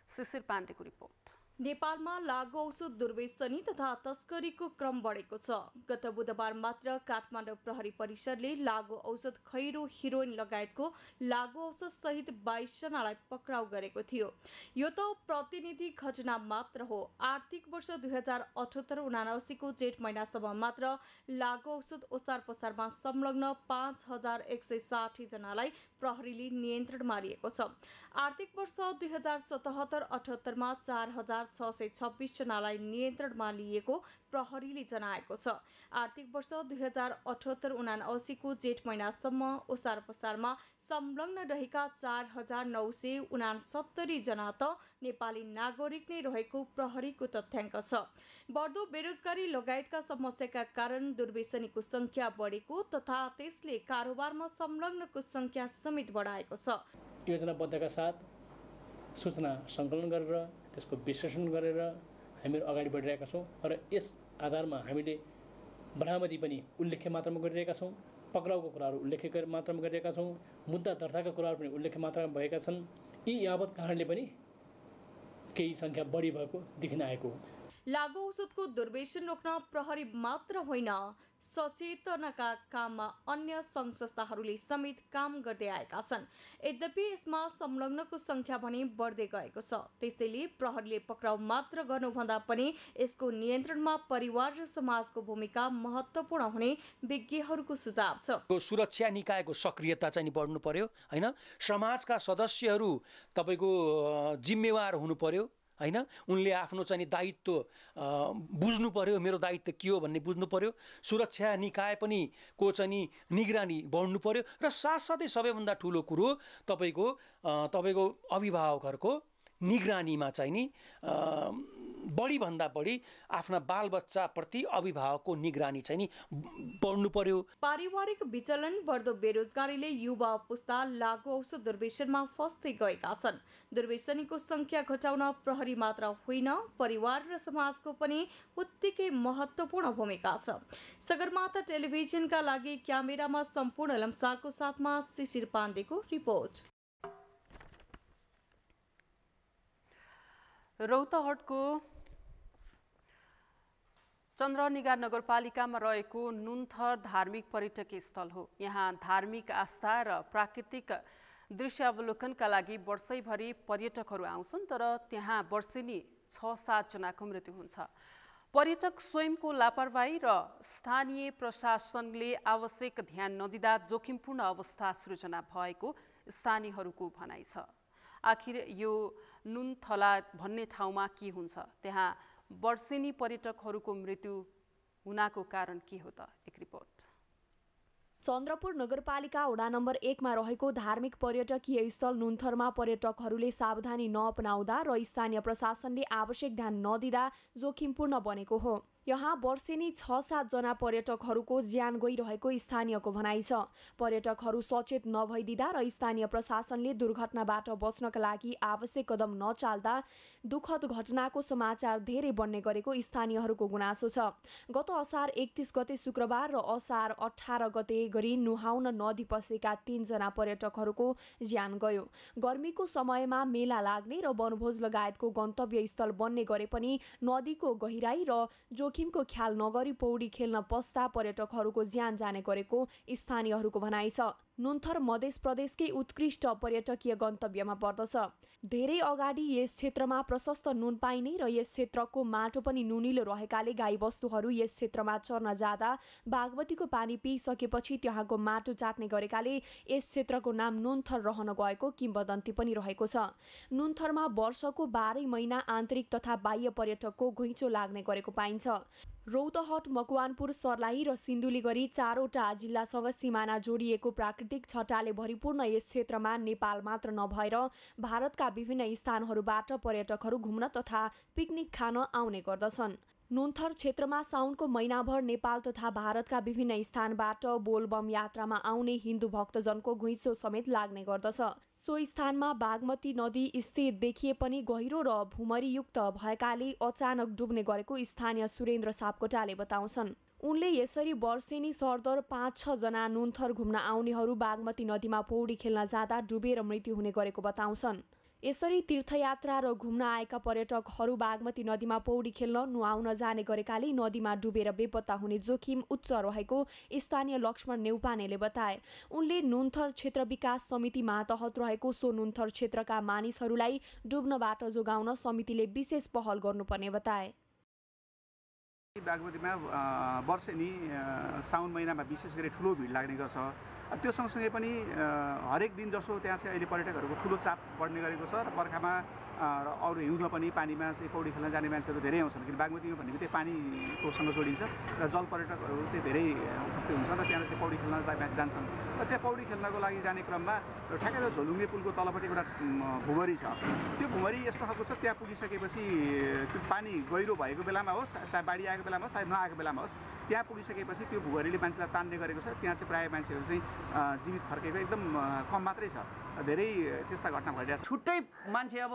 शिशिर पाण्डेको रिपोर्ट। नेपालमा लागु औषध दुर्व्यसनी तथा तस्करीको क्रम बढेको छ। गत बुधबार मात्र काठमाडौँ प्रहरी परिसरले लागु औषध खैरो, हिरोइन लगायतको लागु औषध सहित 22 जनालाई पक्राउ गरेको थियो। यो त प्रतिनिधि घटना मात्र हो। आर्थिक वर्ष 2078-79 को जेठ महिनासम्म मात्र लागु औषध ओसार पसारमा संलग्न 5160 जनालाई प्रहरीले नियन्त्रणमा लिएको छ। आर्थिक वर्ष 2077-78 मा 4626 जनालाई नियन्त्रणमा लिएको प्रहरीले जनाएको छ। आर्थिक वर्ष 2078-79 को जेठ महिनासम्म ओसार पसारमा संलग्न रहेका 4969 जना त नेपाली नागरिक नै रहेको प्रहरीको तथ्याङ्क छ। बढ्दो बेरोजगारी लगायतका समस्याका कारण दुर्व्यसनीको संख्या बढेको तथा त्यसले कारोबारमा संलग्नको संख्या समेत बढाएको छ। योजनाबद्धका साथ सूचना सङ्कलन गरेर त्यसको विश्लेषण गरेर हामीहरू अगाडि बढिरहेका छौँ र यस आधारमा हामीले बरामदी पनि उल्लेख्य मात्रामा गरिरहेका छौँ। पक्राउको कुराहरू उल्लेख्य मात्रामा गरिरहेका छौँ। मुद्दा दर्ताका कुराहरू पनि उल्लेख्य मात्रामा भएका छन्। यी यावत कारणले पनि केही सङ्ख्या बढी भएको देखिन आएको हो। लागु औषधको दुर्व्यसन रोक्न प्रहरी मात्र होइन, सचेतनका काममा अन्य सङ्घ संस्थाहरूले समेत काम गर्दै आएका छन्। यद्यपि यसमा संलग्नको संख्या भने बढ्दै गएको छ। त्यसैले प्रहरीले पक्राउ मात्र गर्नुभन्दा पनि यसको नियन्त्रणमा परिवार र समाजको भूमिका महत्त्वपूर्ण हुने विज्ञहरूको सुझाव छ। सुरक्षा निकायको सक्रियता चाहिँ बढ्नु पर्यो हैन, समाजका सदस्यहरू तपाईको जिम्मेवार हुनु पर्यो हैन, उनले आफ्नो चाहिँ दायित्व बुझ्नु पर्यो, मेरो दायित्व के हो भन्ने बुझ्नु पर्यो। सुरक्षा निकाय पनि को चाहिँ निगरानी बढ्नु पर्यो र साथसाथै सबैभन्दा ठुलो कुरो तपाईको अभिभावकहरूको निगरानीमा चाहिँ नि बढी भन्दा बढी आफ्ना बालबच्चा प्रति अभिभावकको निगरानी चाहिँ नि बढ्नु पर्यो। पारिवारिक विचलन, बढ्दो बेरोजगारीले युवा पुस्ता लागु औषध दुर्व्यसनमा फस्दै गएका छन्। दुर्व्यसनीको संख्या घटाउन प्रहरी मात्र होइन, परिवार र समाजको पनि उत्तिकै महत्त्वपूर्ण भूमिका छ। सगरमाथा टेलिभिजनका लागि क्यामेरामा सम्पूर्ण लम्सारको साथमा शिशिर पाण्डेको रिपोर्ट। रौतहटको चन्द्रनिगार नगरपालिकामा रहेको नुन्थर धार्मिक पर्यटकीय स्थल हो। यहाँ धार्मिक आस्था र प्राकृतिक दृश्यावलोकनका लागि वर्षैभरि पर्यटकहरू आउँछन्, तर त्यहाँ वर्षेनी 6-7 जनाको मृत्यु हुन्छ। पर्यटक स्वयंको लापरवाही र स्थानीय प्रशासनले आवश्यक ध्यान नदिँदा जोखिमपूर्ण अवस्था सृजना भएको स्थानीयहरूको भनाइ छ। आखिर यो नुनथला भन्ने ठाउँमा के हुन्छ, त्यहाँ वर्षेनी पर्यटकहरूको मृत्यु हुनको कारण के हो त? एक रिपोर्ट। चन्द्रपुर नगरपालिका वडा नम्बर 1 मा रहेको धार्मिक पर्यटकीय स्थल नुन्थरमा पर्यटकहरूले सावधानी नअपनाउँदा र स्थानीय प्रशासनले आवश्यक ध्यान नदिँदा जोखिमपूर्ण बनेको हो। यहाँ वर्षेनी 6-7 जना पर्यटकहरूको ज्यान गइरहेको स्थानीयको भनाइ छ। पर्यटकहरू सचेत नभइदिँदा र स्थानीय प्रशासनले दुर्घटनाबाट बच्नका लागि आवश्यक कदम नचाल्दा दुःखद घटनाको समाचार धेरै बन्ने गरेको स्थानीयहरूको गुनासो छ। गत असार 31 गते शुक्रबार र असार 18 गते गरी नुहाउन नदी पसेका 3 जना पर्यटकहरूको ज्यान गयो। गर्मीको समयमा मेला लाग्ने र वनभोज लगायतको गन्तव्य स्थल बन्ने गरे पनि नदीको गहिराई र जोखिमको ख्याल नगरी पौडी खेल्न पस्दा पर्यटकहरूको ज्यान जाने गरेको स्थानीयहरूको भनाइ छ। नुन्थर मध्य प्रदेशकै उत्कृष्ट पर्यटकीय गन्तव्यमा पर्दछ। धेरै अगाडि यस क्षेत्रमा प्रशस्त नुन पाइने र यस क्षेत्रको माटो पनि नुनिलो रहेकाले गाईबस्तुहरू यस क्षेत्रमा चर्न जाँदा बागमतीको पानी पिइसकेपछि त्यहाँको माटो चाट्ने गरेकाले यस क्षेत्रको नाम नुन्थर रहन गएको किम्वदन्ती पनि रहेको छ। नुन्थरमा वर्षको 12 महिना आन्तरिक तथा बाह्य पर्यटकको घुइँचो लाग्ने गरेको पाइन्छ। रौतहट, मकवानपुर, सर्लाही र सिन्धुली गरी 4वटा जिल्लासँग सिमाना जोडिएको प्राकृतिक छटाले भरिपूर्ण यस क्षेत्रमा नेपाल मात्र नभएर भारतका विभिन्न स्थानहरूबाट पर्यटकहरू घुम्न तथा पिकनिक खान आउने गर्दछन्। नुन्थर क्षेत्रमा साउनको महिनाभर नेपाल तथा भारतका विभिन्न स्थानबाट बोलबम यात्रामा आउने हिन्दू भक्तजनको घुइँचो समेत लाग्ने गर्दछ। सो स्थानमा बागमती नदी स्थित देखिए पनि गहिरो र भूमरीयुक्त भएकाले अचानक डुब्ने गरेको स्थानीय सुरेन्द्र सापकोटाले बताउँछन्। उनले यसरी वर्षेनी सरदर 5-6 जना नुन्थर घुम्न आउनेहरू बागमती नदीमा पौडी खेल्न जाँदा डुबेर मृत्यु हुने गरेको बताउँछन्। यसरी तीर्थयात्रा र घुम्न आएका पर्यटकहरू बागमती नदीमा पौडी खेल्न नुहाउन जाने गरेकाले नदीमा डुबेर बेपत्ता हुने जोखिम उच्च रहेको स्थानीय लक्ष्मण नेउपानेले बताए। उनले नुन्थर क्षेत्र विकास समिति मातहत रहेको सो नुन्थर क्षेत्रका मानिसहरूलाई डुब्नबाट जोगाउन समितिले विशेष पहल गर्नुपर्ने बताए। बागमतीमा वर्षेनी साउन महिनामा विशेष गरी ठुलो भिड लाग्ने गर्छ। त्यो सँगसँगै पनि हरेक दिन जसो त्यहाँ चाहिँ अहिले पर्यटकहरूको ठुलो चाप बढ्ने गरेको छ र बर्खामा र अरू हिउँदमा पनि पानीमा चाहिँ पौडी खेल्न जाने मान्छेहरू धेरै आउँछन्। किन बागमतीमा भनेको त्यही पानीकोसँग जोडिन्छ र जल पर्यटकहरू चाहिँ धेरै उपस्थित हुन्छन् र त्यहाँ चाहिँ पौडी खेल्न जान्छन्। र त्यहाँ पौडी खेल्नको लागि जाने क्रममा ठ्याक्कै त्यो झोलुङ्गे पुलको तलपट्टि एउटा भुमरी छ। त्यो भुमरी यस्तो खालको छ, त्यहाँ पुगिसकेपछि त्यो पानी गहिरो भएको बेलामा होस्, चाहे बाढी आएको बेलामा होस्, चाहे नआएको बेलामा होस्, त्यहाँ पुगिसकेपछि त्यो भुमरीले मान्छेलाई तान्ने गरेको छ। त्यहाँ चाहिँ प्रायः मान्छेहरू चाहिँ जीवित फर्केको एकदम कम मात्रै छ। धेरै त्यस्ता घटना भइरहेको छ। छुट्टै मान्छे अब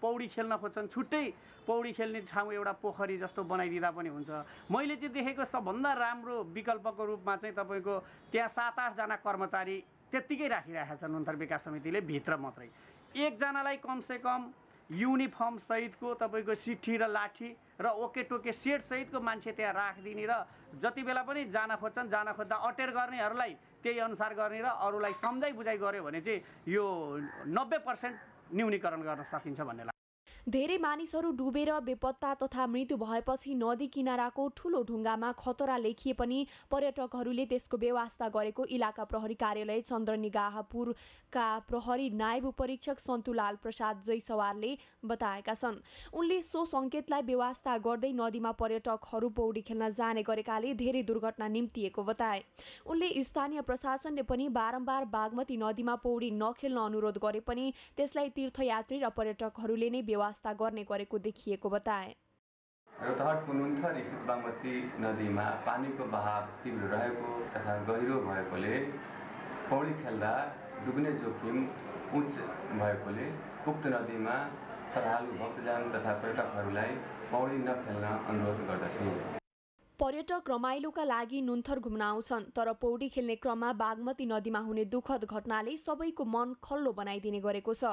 पौडी खेल्न खोज्छन्, छुट्टै पौडी खेल्ने ठाउँ एउटा पोखरी जस्तो बनाइदिँदा पनि हुन्छ। मैले चाहिँ देखेको सबभन्दा राम्रो विकल्पको रूपमा चाहिँ तपाईँको त्यहाँ 7-8 जना कर्मचारी त्यत्तिकै राखिरहेका छन् नुन्थर विकास समितिले भित्र मात्रै। एकजनालाई कमसेकम युनिफर्म सहितको तपाईँको सिट्ठी र लाठी र ओके टोके सेट सहितको मान्छे त्यहाँ राखिदिने र जति बेला पनि जान खोज्छन् जान खोज्दा अटेर गर्नेहरूलाई त्यही अनुसार गर्ने र अरूलाई सम्झाइ बुझाइ गर्यो भने चाहिँ यो 90% न्यूनीकरण गर्न सकिन्छ भन्ने लाग्छ। धेरै मानिसहरू डुबेर बेपत्ता तथा मृत्यु भएपछि नदी किनाराको ठूलो ढुङ्गामा खतरा लेखिए पनि पर्यटकहरूले त्यसको व्यवस्था गरेको इलाका प्रहरी कार्यालय चन्द्रनिगाहपुरका प्रहरी नायब उपरीक्षक सन्तुलाल प्रसाद जयसवारले बताएका छन्। उनले सो सङ्केतलाई व्यवस्था गर्दै नदीमा पर्यटकहरू पौडी खेल्न जाने गरेकाले धेरै दुर्घटना निम्तिएको बताए। उनले स्थानीय प्रशासनले पनि बारम्बार बागमती नदीमा पौडी नखेल्न अनुरोध गरे पनि त्यसलाई तीर्थयात्री र पर्यटकहरूले नै व्यवस्था गर्ने गरेको देखिएको बताए। रौतहटको नुन्थर स्थित बागमती नदीमा पानीको बहाव तीव्र रहेको तथा गहिरो भएकोले पौडी खेल्दा डुब्ने जोखिम उच्च भएकोले उक्त नदीमा श्रद्धालु भक्तजन तथा पर्यटकहरूलाई पौडी नखेल्न अनुरोध गर्दछु। पर्यटक रमाइलोका लागि नुन्थर घुम्न आउँछन्, तर पौडी खेल्ने क्रममा बागमती नदीमा हुने दुःखद घटनाले सबैको मन खल्लो बनाइदिने गरेको छ।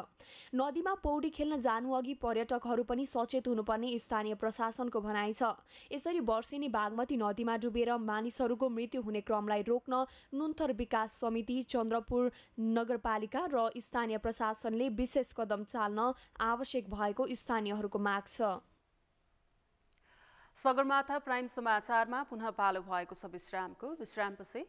नदीमा पौडी खेल्न जानु अघि पर्यटकहरू पनि सचेत हुनुपर्ने स्थानीय प्रशासनको भनाइ छ। यसरी वर्षेनी बागमती नदीमा डुबेर मानिसहरूको मृत्यु हुने क्रमलाई रोक्न नुन्थर विकास समिति, चन्द्रपुर नगरपालिका र स्थानीय प्रशासनले विशेष कदम चाल्न आवश्यक भएको स्थानीयहरूको माग छ। सगरमाथा प्राइम समाचारमा पुनः पालो भएको छ विश्रामपछि।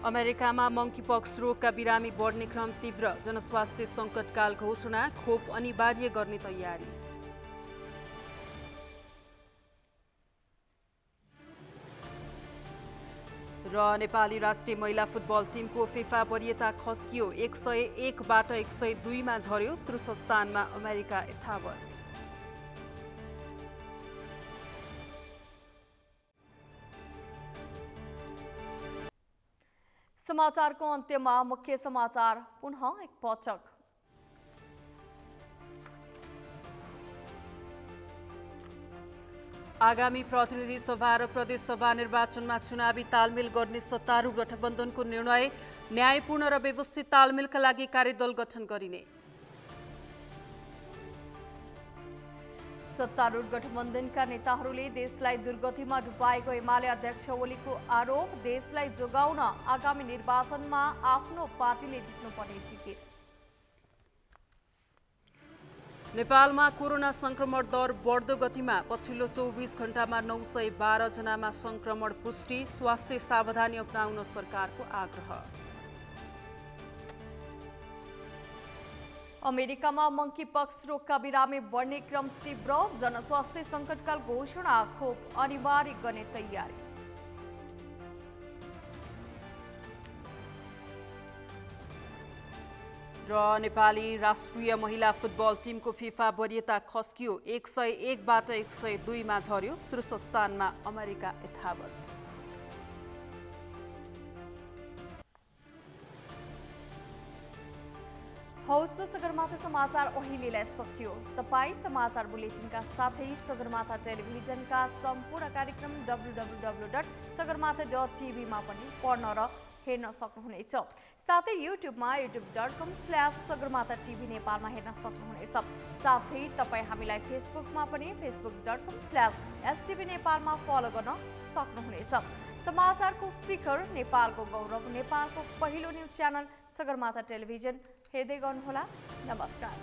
अमेरिकामा मंकीपक्स रोगका बिरामी बढ्ने क्रम तीव्र, जनस्वास्थ्य सङ्कटकाल घोषणा, खोप अनिवार्य गर्ने तयारी। र नेपाली राष्ट्रिय महिला फुटबल टिमको फिफा वरियता खस्कियो, 101 बाट 102 मा झर्यो, शीर्ष स्थानमा अमेरिका यथावत। समाचारको अन्त्यमा मुख्य समाचार पुनः एकपटक। आगामी प्रतिनिधि सभा र प्रदेश सभा निर्वाचनमा चुनावी तालमेल गर्ने सत्तारूढ गठबन्धनको निर्णय, न्यायपूर्ण र व्यवस्थित तालमेलका लागि कार्यदल गठन गरिने। सत्तारूढ गठबन्धनका नेताहरूले देशलाई दुर्गतिमा डुबाएको एमाले अध्यक्ष ओलीको आरोप, देशलाई जोगाउन आगामी निर्वाचनमा आफ्नो पार्टीले जित्नुपर्ने जिकिर। नेपालमा कोरोना संक्रमण दर बढ्दो गतिमा, पछिल्लो 24 घण्टामा 912 जनामा संक्रमण पुष्टि, स्वास्थ्य सावधानी अपनाउन सरकारको आग्रह। अमेरिकामा मंकीपक्स रोगका बिरामी बढ्ने क्रम तीव्र, जनस्वास्थ्य सङ्कटकाल घोषणा, खोप अनिवार्य गर्ने तयारी। र नेपाली राष्ट्रिय महिला फुटबल टिमको फिफा वरियता खस्कियो, 101 बाट 102 मा झर्यो, शीर्ष स्थानमा अमेरिका यथावत। हौस् त सगरमाथा समाचार अहिलेलाई सकियो। तपाईँ समाचार बुलेटिनका साथै सगरमाथा टेलिभिजनका सम्पूर्ण कार्यक्रम www.sagarmatha.tv मा पनि पढ्न र हेर्न सक्नुहुनेछ। साथै युट्युबमा youtube.com/sagarmatha TV नेपालमा हेर्न सक्नुहुनेछ। साथै तपाईँ हामीलाई फेसबुकमा पनि facebook.com/stv नेपालमा फलो गर्न सक्नुहुनेछ। समाचारको शिखर, नेपालको गौरव, नेपालको पहिलो न्युज च्यानल सगरमाथा टेलिभिजन हेर्दै गर्नुहोला। नमस्कार।